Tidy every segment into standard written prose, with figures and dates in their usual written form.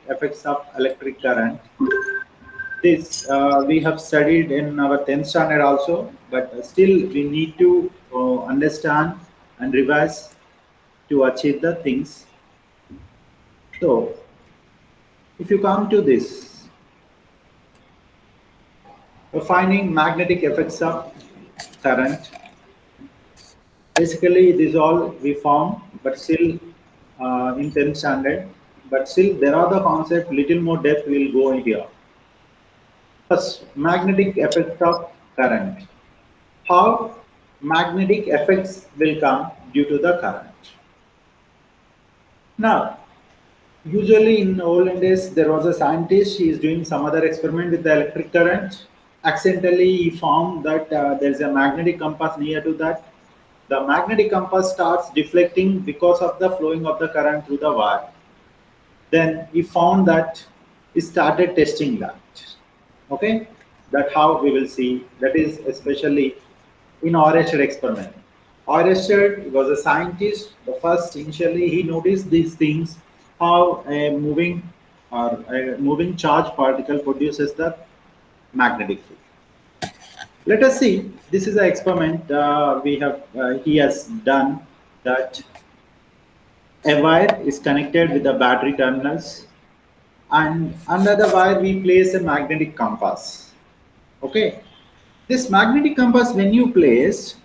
effects of electric current. This we have studied in our 10th standard also, but still we need to understand and revise to achieve the things. So, if you come to this, finding magnetic effects of current, basically it is all we found, but still in 10th standard, but still there are the concept, little more depth will go in here. First, magnetic effect of current. How magnetic effects will come due to the current. Now, usually in olden days, there was a scientist, he is doing some other experiment with the electric current. Accidentally, he found that there is a magnetic compass near to that. The magnetic compass starts deflecting because of the flowing of the current through the wire. Then he found that he started testing that. Okay, that's how we will see. That is especially in Oersted experiment. Oersted was a scientist. The first initially he noticed these things, how a moving charge particle produces the magnetic field. Let us see. This is an experiment he has done, that a wire is connected with the battery terminals, and under the wire we place a magnetic compass. Okay, this magnetic compass, when you place,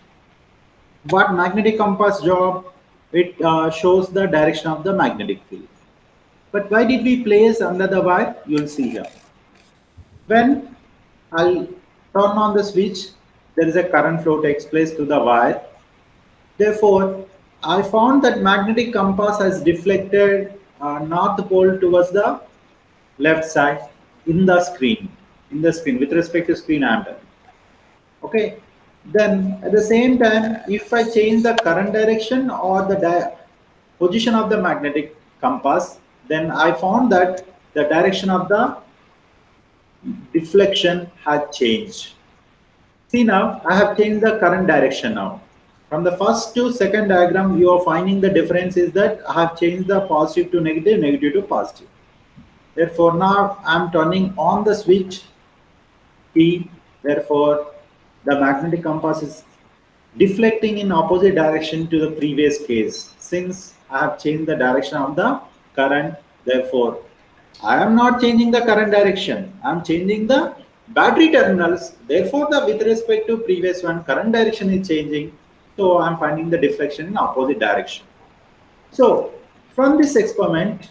what magnetic compass job, it shows the direction of the magnetic field. But why did we place under the wire? You will see here. When I'll turn on the switch, there is a current flow takes place to the wire. Therefore, I found that magnetic compass has deflected north pole towards the left side in the screen. With respect to screen amper. Okay. Then at the same time, if I change the current direction or the position of the magnetic compass, then I found that the direction of the deflection had changed. See, now I have changed the current direction now. From the first to second diagram, you are finding the difference is that I have changed the positive to negative, negative to positive. Therefore, now I am turning on the switch T. Therefore, the magnetic compass is deflecting in opposite direction to the previous case. Since I have changed the direction of the current, therefore, I am not changing the current direction. I am changing the battery terminals. Therefore, with respect to previous one, current direction is changing. So, I am finding the deflection in opposite direction. So, from this experiment,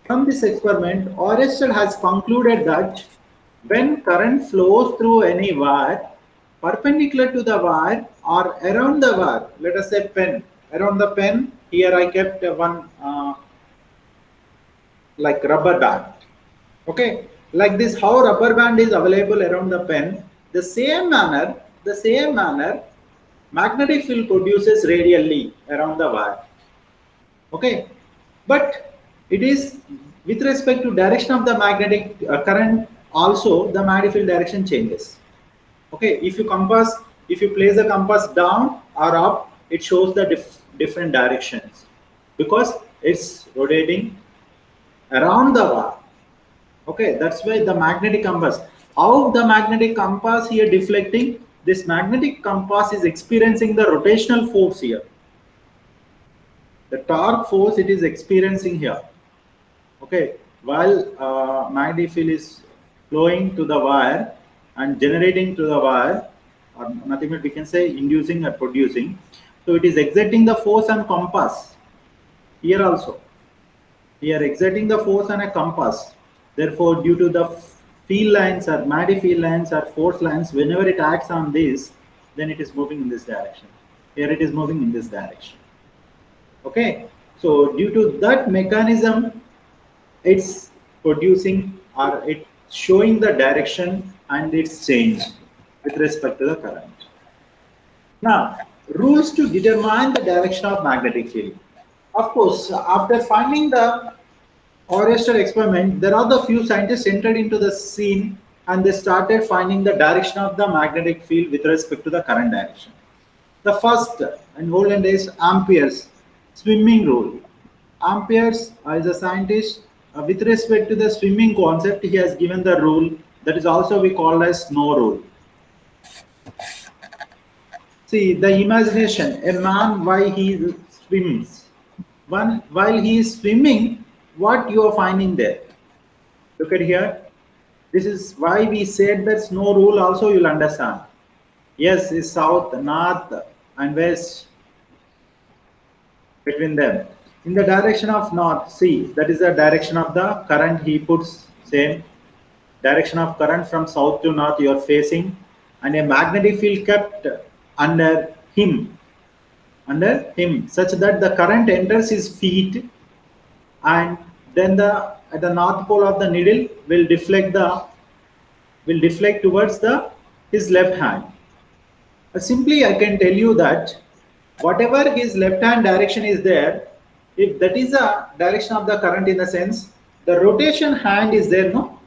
Oersted has concluded that when current flows through any wire, perpendicular to the wire or around the wire, let us say pen, around the pen, here I kept one like rubber band. Okay, like this, how rubber band is available around the pen, the same manner, magnetic field produces radially around the wire. Okay, but it is with respect to direction of the magnetic current, also the magnetic field direction changes. Okay, if you place the compass down or up, it shows the different directions because it's rotating around the wire. Okay, that's why the magnetic compass. How the magnetic compass here deflecting? This magnetic compass is experiencing the rotational force here. The torque force it is experiencing here. Okay, while magnetic field is flowing to the wire and generating to the wire, or nothing but we can say inducing or producing. So it is exerting the force on compass. Here also, we are exerting the force on a compass. Therefore, due to the field lines or magnetic field lines or force lines, whenever it acts on this, then it is moving in this direction. Here it is moving in this direction. Okay, so due to that mechanism, it's producing or it's showing the direction and its change with respect to the current. Now, rules to determine the direction of magnetic field. Of course, after finding the Oersted experiment, there are the few scientists entered into the scene and they started finding the direction of the magnetic field with respect to the current direction. The first, in olden days, Ampere's swimming rule. Ampere's is a scientist. with respect to the swimming concept, he has given the rule that is also we call as snow rule. See the imagination, a man why he swims. One while he is swimming, what you are finding there? Look at here. This is why we said that snow rule also you'll understand. Yes, is south, north, and west between them. In the direction of north, see that is the direction of the current he puts same direction of current from south to north you are facing, and a magnetic field kept under him such that the current enters his feet, and then the at the north pole of the needle will deflect towards the his left hand. Simply, I can tell you that whatever his left hand direction is there, if that is the direction of the current in the sense, the rotation hand is there, no?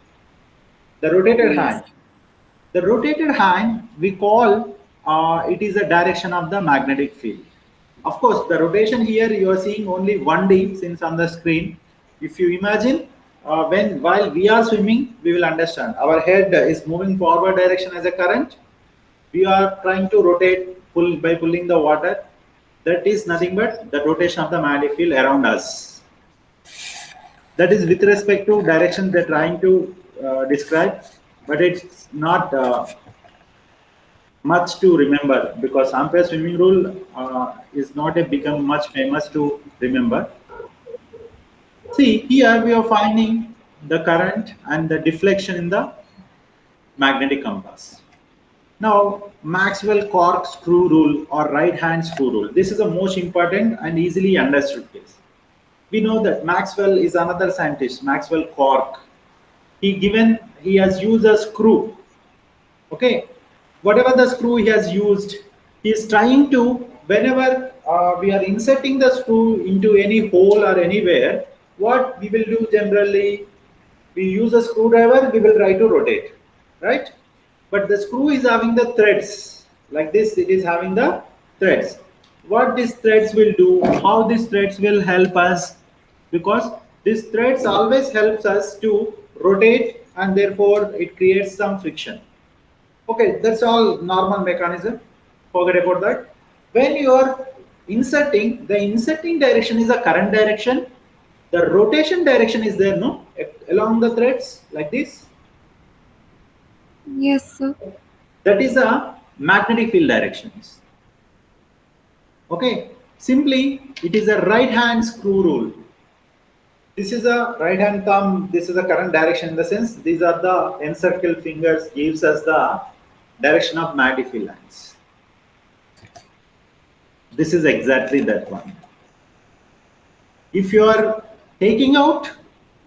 The rotated Yes. hand. The rotated hand, we call it is the direction of the magnetic field. Of course, the rotation here you are seeing only 1D since on the screen. If you imagine, when while we are swimming, we will understand. Our head is moving forward direction as a current. We are trying to rotate pull by pulling the water. That is nothing but the rotation of the magnetic field around us. That is with respect to direction they're trying to describe, but it's not much to remember because Ampere swimming rule is not a become much famous to remember. See here we are finding the current and the deflection in the magnetic compass. Now Maxwell corkscrew rule or right hand screw rule. This is the most important and easily understood case. We know that Maxwell is another scientist, Maxwell Cork. He has used a screw. Okay, whatever the screw he has used, he is trying to whenever we are inserting the screw into any hole or anywhere, what we will do generally, we use a screwdriver, we will try to rotate, right? But the screw is having the threads like this, it is having the threads. What these threads will do, how these threads will help us, because these threads always helps us to rotate and therefore it creates some friction. Okay, that's all normal mechanism. Forget about that. When you are inserting, the inserting direction is a current direction. The rotation direction is there, no? Along the threads like this. Yes, sir. That is a magnetic field directions. Okay. Simply, it is a right hand screw rule. This is a right hand thumb. This is the current direction in the sense. These are the encircled fingers gives us the direction of magnetic field lines. This is exactly that one. If you are taking out,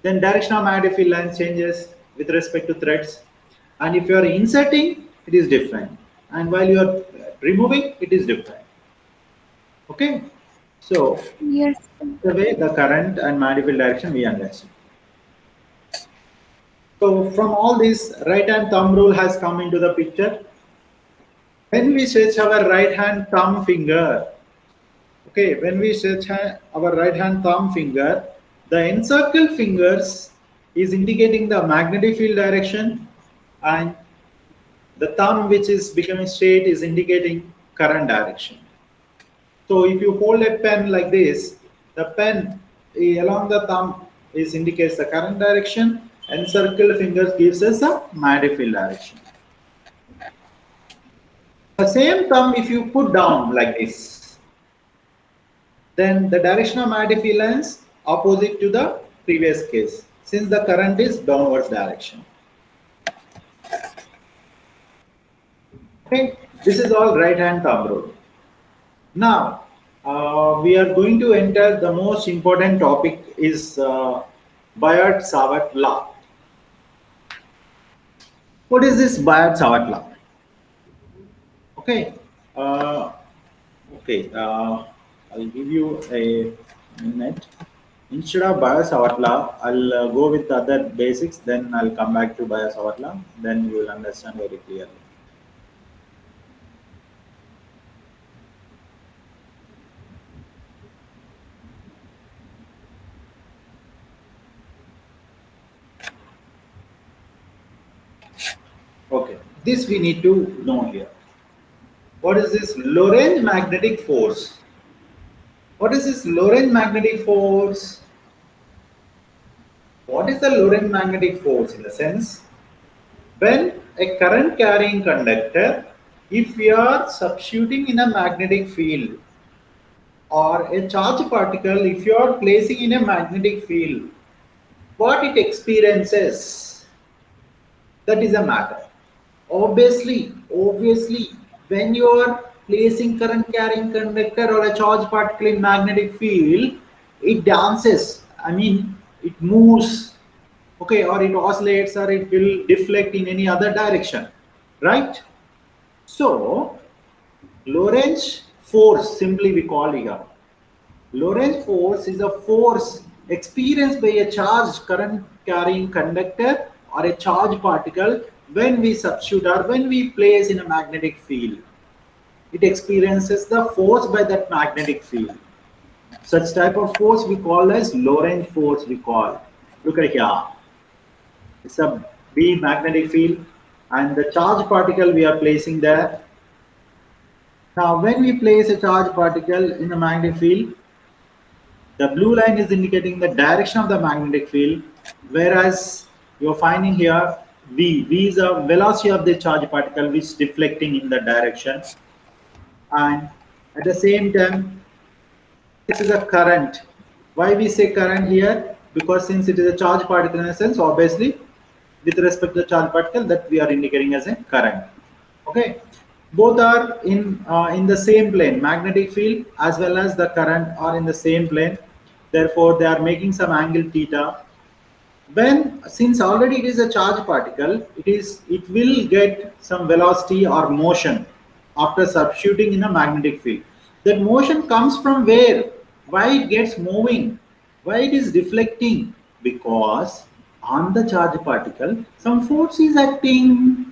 then direction of magnetic field line changes with respect to threads. And if you are inserting, it is different. And while you are removing, it is different. Okay. So Yes, sir. the way the current and magnetic field direction we understand. So from all this, right hand thumb rule has come into the picture. When we stretch our right hand thumb finger, okay, when we stretch our right hand thumb finger, the encircled fingers is indicating the magnetic field direction, and the thumb which is becoming straight is indicating current direction. So if you hold a pen like this, the pen along the thumb is indicates the current direction, encircled fingers gives us the magnetic field direction. The same thumb if you put down like this, then the direction of magnetic field lines opposite to the previous case since the current is downwards direction. Okay, this is all right hand thumb rule. Now we are going to enter the most important topic is Bayard-Savart law. What is this Bayard-Savart law? Okay, uh, okay, I'll give you a minute. Instead of Bayard-Savart law, I'll go with the other basics. Then I'll come back to Bayard-Savart law. Then you will understand very clearly. This we need to know here. What is this Lorentz magnetic force? What is this Lorentz magnetic force? What is the Lorentz magnetic force? In the sense, when a current carrying conductor, if we are substituting in a magnetic field, or a charge particle, if you are placing in a magnetic field, what it experiences, that is a matter. Obviously, when you are placing current carrying conductor or a charge particle in magnetic field, it dances. I mean, it moves, okay, or it oscillates, or it will deflect in any other direction, right? So, Lorentz force, simply we call here. Lorentz force is a force experienced by a charged current carrying conductor or a charged particle when we substitute or when we place in a magnetic field. It experiences the force by that magnetic field. Such type of force we call as Lorentz force we call. Look at here. It's a B magnetic field and the charged particle we are placing there. Now when we place a charged particle in a magnetic field, the blue line is indicating the direction of the magnetic field, whereas you're finding here V. V is the velocity of the charge particle which is deflecting in the direction. And at the same time, this is a current. Why we say current here? Because since it is a charge particle in a sense, obviously, with respect to the charge particle, that we are indicating as a current. Okay. Both are in the same plane. Magnetic field as well as the current are in the same plane. Therefore, they are making some angle theta. When since already it is a charge particle, it will get some velocity or motion after substituting in a magnetic field. That motion comes from where? Why it gets moving? Why it is deflecting? Because on the charge particle, some force is acting.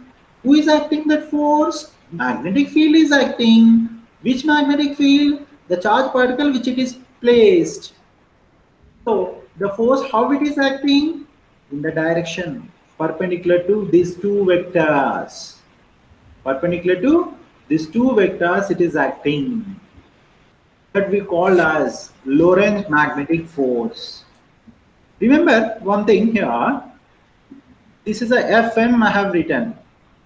Who is acting that force? Magnetic field is acting. Which magnetic field? The charge particle which it is placed. So the force, how it is acting? In the direction perpendicular to these two vectors. Perpendicular to these two vectors, it is acting. That we call as Lorentz magnetic force. Remember one thing here. This is a Fm I have written.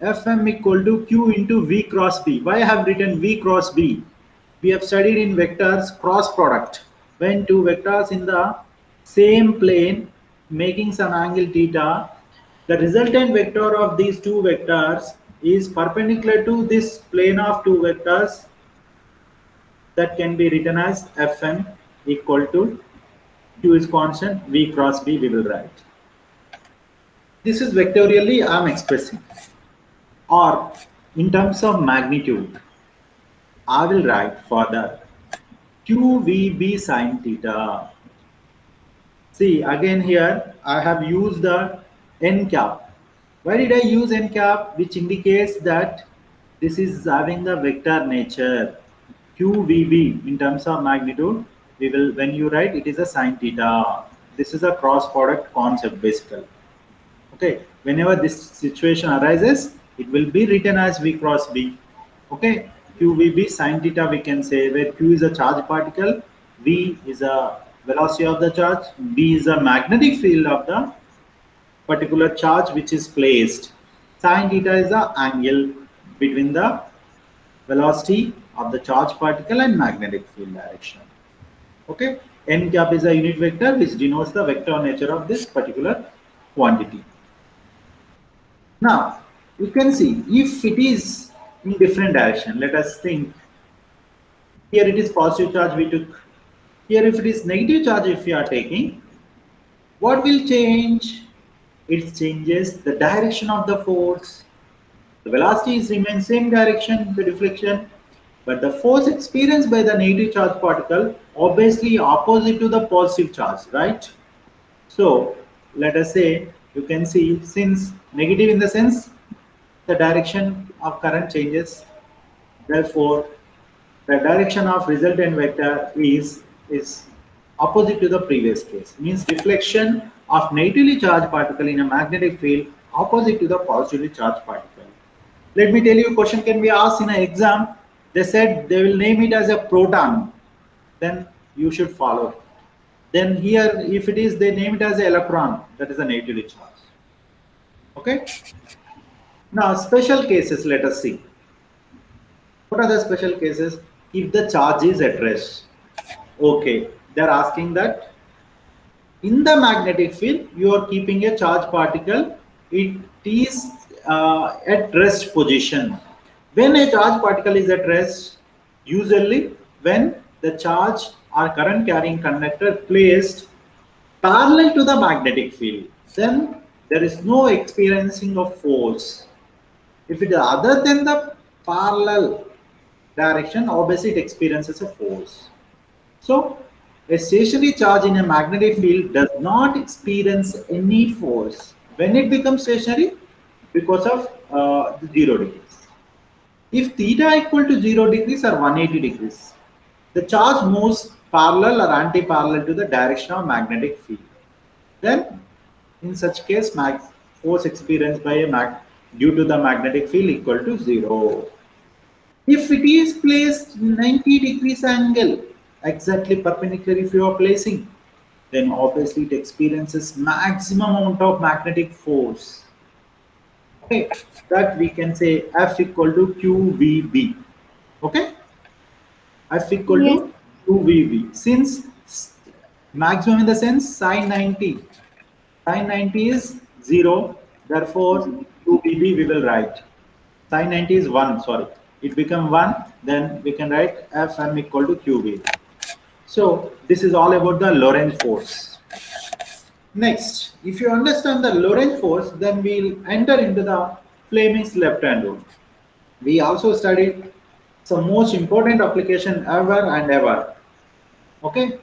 Fm equal to Q into V cross B. Why I have written V cross B? We have studied in vectors cross product. When two vectors in the same plane making some angle theta, the resultant vector of these two vectors is perpendicular to this plane of two vectors. That can be written as Fm equal to Q is constant, V cross B we will write. This is vectorially I am expressing. Or in terms of magnitude, I will write further QVB sine theta. See again here I have used the n cap. Why did I use n cap? Which indicates that this is having the vector nature. QVB in terms of magnitude, we will when you write it is a sine theta. This is a cross product concept basically. Okay, whenever this situation arises, it will be written as V cross B. Okay, QVB sine theta we can say, where Q is a charge particle, V is a velocity of the charge, B is a magnetic field of the particular charge which is placed. Sine theta is the angle between the velocity of the charge particle and magnetic field direction. Okay, n cap is a unit vector which denotes the vector nature of this particular quantity. Now, you can see if it is in different direction, let us think. Here it is positive charge we took. Here if it is negative charge if we are taking, what will change? It changes the direction of the force. The velocity is remains same direction, the deflection, but the force experienced by the negative charge particle obviously opposite to the positive charge, right? So let us say you can see since negative in the sense the direction of current changes, therefore the direction of resultant vector is opposite to the previous case, means deflection of negatively charged particle in a magnetic field opposite to the positively charged particle. Let me tell you, question can be asked in an exam. They said they will name it as a proton. Then you should follow. Then here, if it is, they name it as an electron. That is a negatively charged. Okay. Now, special cases, let us see. What are the special cases? If the charge is at rest. Okay. They're asking that in the magnetic field, you are keeping a charge particle. It is at rest position. When a charge particle is at rest, usually when the charge or current carrying conductor placed parallel to the magnetic field, then there is no experiencing of force. If it is other than the parallel direction, obviously it experiences a force. So, a stationary charge in a magnetic field does not experience any force when it becomes stationary because of the 0 degrees. If theta equal to 0 degrees or 180 degrees, the charge moves parallel or anti-parallel to the direction of magnetic field. Then, in such case, force experienced by a due to the magnetic field equal to 0. If it is placed 90 degrees angle, exactly perpendicular if you are placing, then obviously it experiences maximum amount of magnetic force. Okay, that we can say F equal to QVB. Okay, F equal Yes. to QVB. Since maximum in the sense sine 90, sine 90 is 0, therefore QVB we will write. Sine 90 is 1, sorry. It become 1, then we can write Fm equal to QV. So this is all about the Lorentz force. Next, if you understand the Lorentz force, then we'll enter into the Fleming's left hand rule. We also studied some most important application ever and ever. Okay,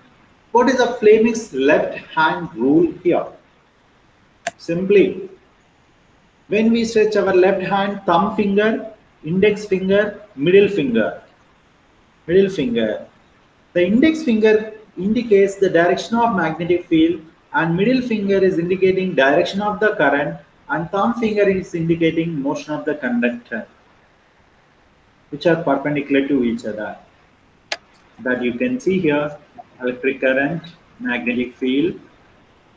what is the Fleming's left hand rule here? Simply, when we stretch our left hand, thumb finger, index finger, middle finger. The index finger indicates the direction of magnetic field and middle finger is indicating direction of the current and thumb finger is indicating motion of the conductor, which are perpendicular to each other. That you can see here, electric current, magnetic field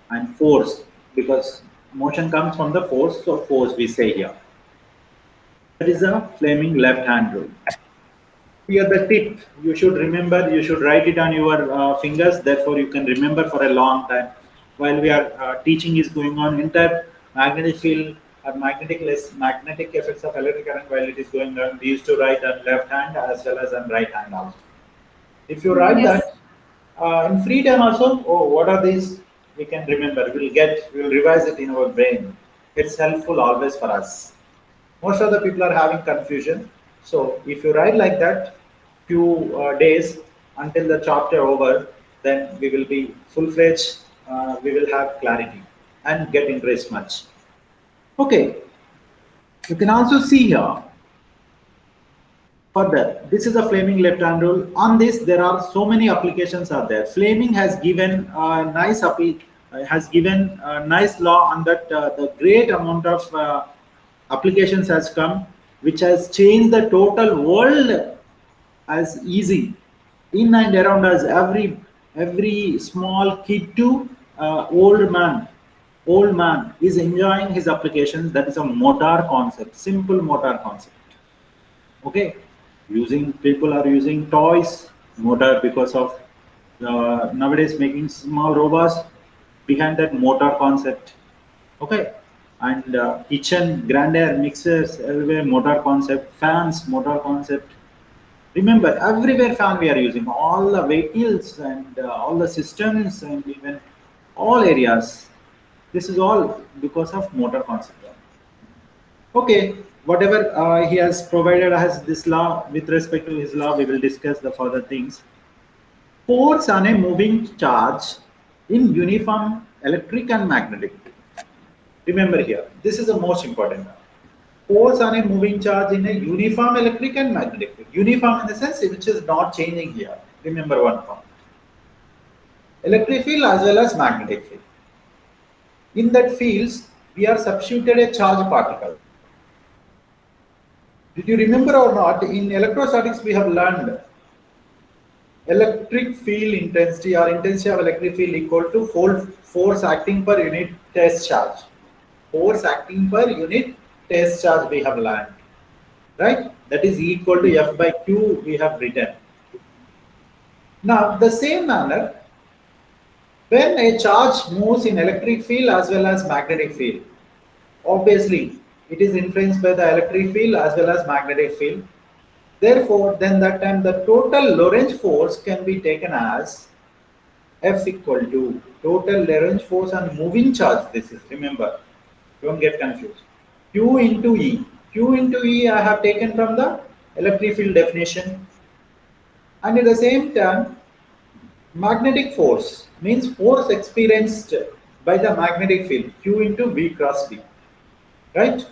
and force, because motion comes from the force, so force we say here. That is a Fleming left hand rule. Here the tip, you should remember, you should write it on your fingers, therefore you can remember for a long time. While we are teaching is going on, entire magnetic field or magnetic effects of electric current while it is going on, we used to write on left hand as well as on right hand also. If you write Yes. that in free time also, oh, what are these? We can remember, we'll revise it in our brain. It's helpful always for us. Most of the people are having confusion. So if you write like that, few days until the chapter over, then we will be full-fledged. We will have clarity and get interest much. Okay, you can also see here. Further, this is a Fleming left-hand rule. On this, there are so many applications are there. Fleming has given has given a nice law on that. The great amount of applications has come, which has changed the total world as easy in and around us. Every small kid to old man is enjoying his applications. That is a motor concept, simple motor concept. Okay, using people are using toys motor because of nowadays making small robots behind that motor concept. Okay, and kitchen grinder mixers everywhere motor concept, fans motor concept. Remember, everywhere fan we are using, all the vehicles and all the systems and even all areas, this is all because of motor concept. Okay, whatever he has provided as this law, with respect to his law, we will discuss the further things. Force on a moving charge in uniform electric and magnetic. Remember here, this is the most important. Force on a moving charge in a uniform electric and magnetic field. Uniform in the sense which is not changing here. Remember one point. Electric field as well as magnetic field. In that fields, we are substituted a charge particle. Did you remember or not? In electrostatics, we have learned electric field intensity or intensity of electric field equal to force acting per unit test charge. Force acting per unit test charge we have learned, right? That is equal to F by Q we have written. Now, the same manner, when a charge moves in electric field as well as magnetic field, obviously it is influenced by the electric field as well as magnetic field. Therefore, then that time the total Lorentz force can be taken as F equal to total Lorentz force on moving charge. This is, remember, don't get confused. Q into E. Q into E I have taken from the electric field definition. And at the same time, magnetic force means force experienced by the magnetic field, Q into V cross B. Right?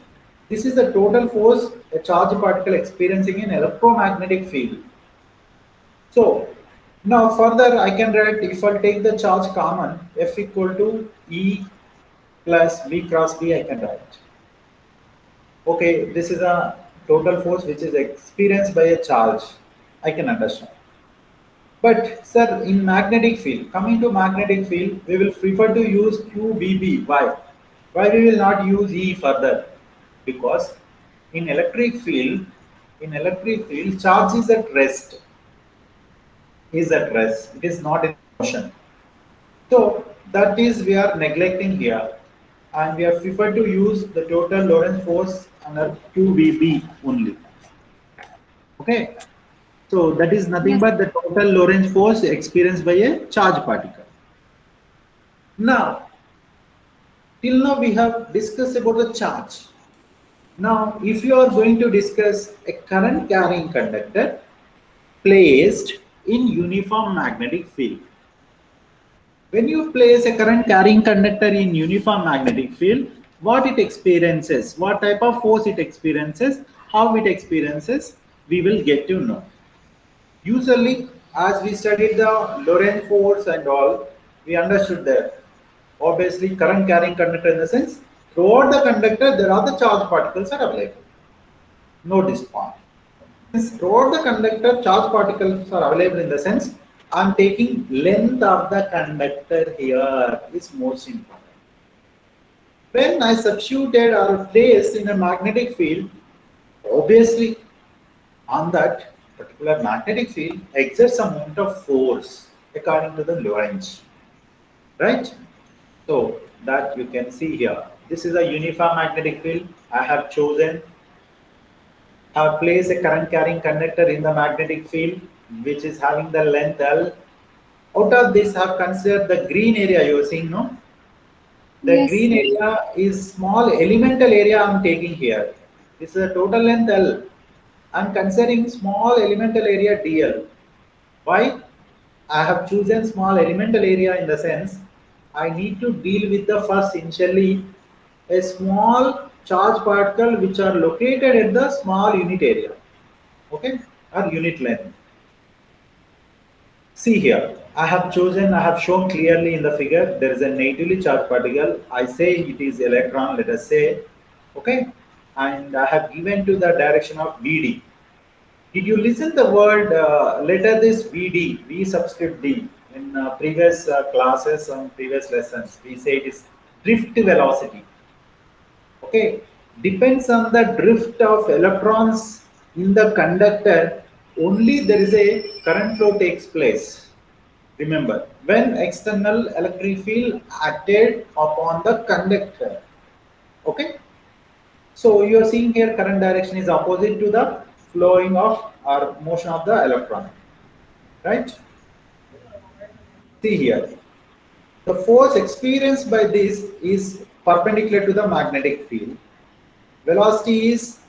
This is the total force a charge particle experiencing in electromagnetic field. So, now further I can write, if I take the charge common, F equal to E plus V cross B I can write. Okay, this is a total force which is experienced by a charge. I can understand. But sir, in magnetic field, coming to magnetic field, we will prefer to use QVB. Why? Why we will not use E further? Because in electric field, charge is at rest. Is at rest. It is not in motion. So that is we are neglecting here, and we are prefer to use the total Lorentz force under QVB only. Okay. So that is nothing Yes. but the total Lorentz force experienced by a charge particle. Now, till now we have discussed about the charge. Now, if you are going to discuss a current carrying conductor placed in uniform magnetic field. When you place a current carrying conductor in uniform magnetic field, what it experiences, what type of force it experiences, how it experiences, we will get to know. Usually, as we studied the Lorentz force and all, we understood that obviously current carrying conductor in the sense throughout the conductor there are the charge particles are available. Note this point. Since throughout the conductor charge particles are available in the sense I am taking length of the conductor here is most important. When I substituted or placed in a magnetic field, obviously on that particular magnetic field exerts amount of force according to the Lorentz, right? So that you can see here. This is a uniform magnetic field. I have chosen, have placed a current carrying conductor in the magnetic field which is having the length L. Out of this, I have considered the green area you are seeing, no? The Yes. green area is small elemental area I am taking here. This is a total length L. I am considering small elemental area dl. Why? I have chosen small elemental area in the sense I need to deal with the first initially a small charge particle which are located at the small unit area, okay, or unit length. See here, I have chosen, I have shown clearly in the figure, there is a negatively charged particle. I say it is electron, let us say, okay, and I have given to the direction of VD. Did you listen the word letter this VD, V subscript D in previous classes and previous lessons? We say it is drift velocity. Okay, depends on the drift of electrons in the conductor. Only there is a current flow takes place. Remember, when external electric field acted upon the conductor. Okay. So you are seeing here current direction is opposite to the flowing of or motion of the electron, right? See here, the force experienced by this is perpendicular to the magnetic field. Velocity is,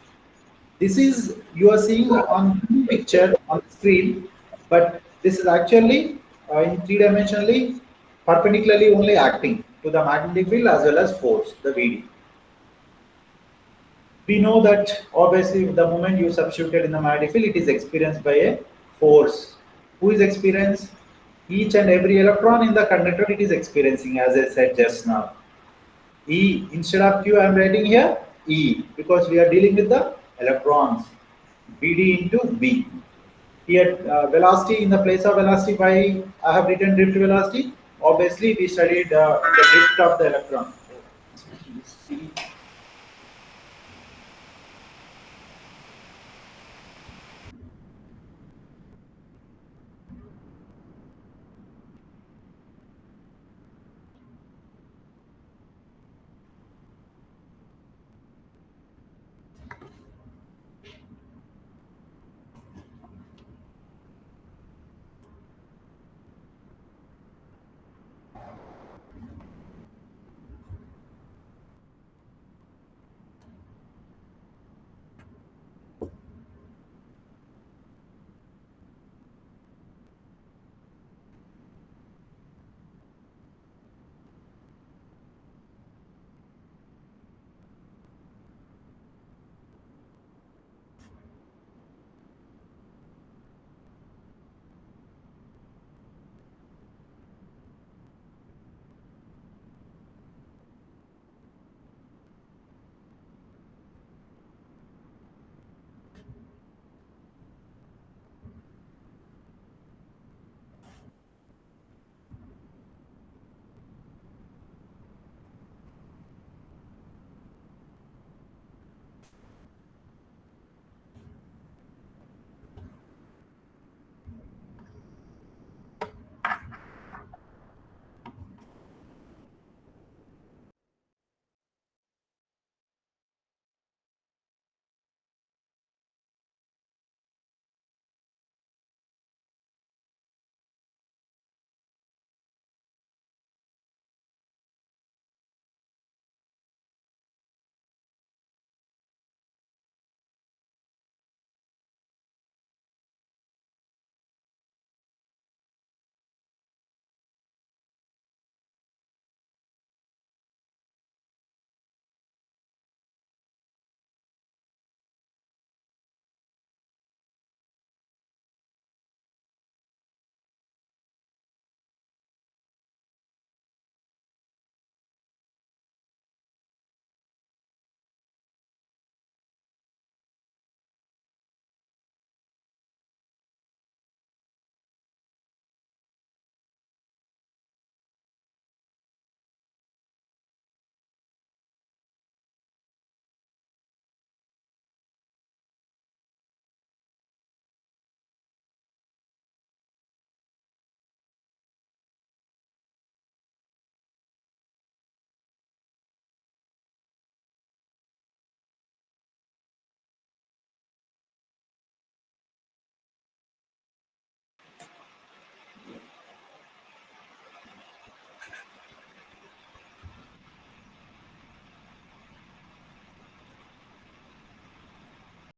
this is you are seeing on picture on the screen, but this is actually in three-dimensionally perpendicularly only acting to the magnetic field as well as force, the VD. We know that obviously the moment you substituted in the magnetic field, it is experienced by a force. Who is experienced? Each and every electron in the conductor it is experiencing, as I said just now. E instead of Q I am writing here E because we are dealing with the electrons. BD into V. Here, velocity in the place of velocity, why I have written drift velocity? Obviously, we studied the drift of the electron.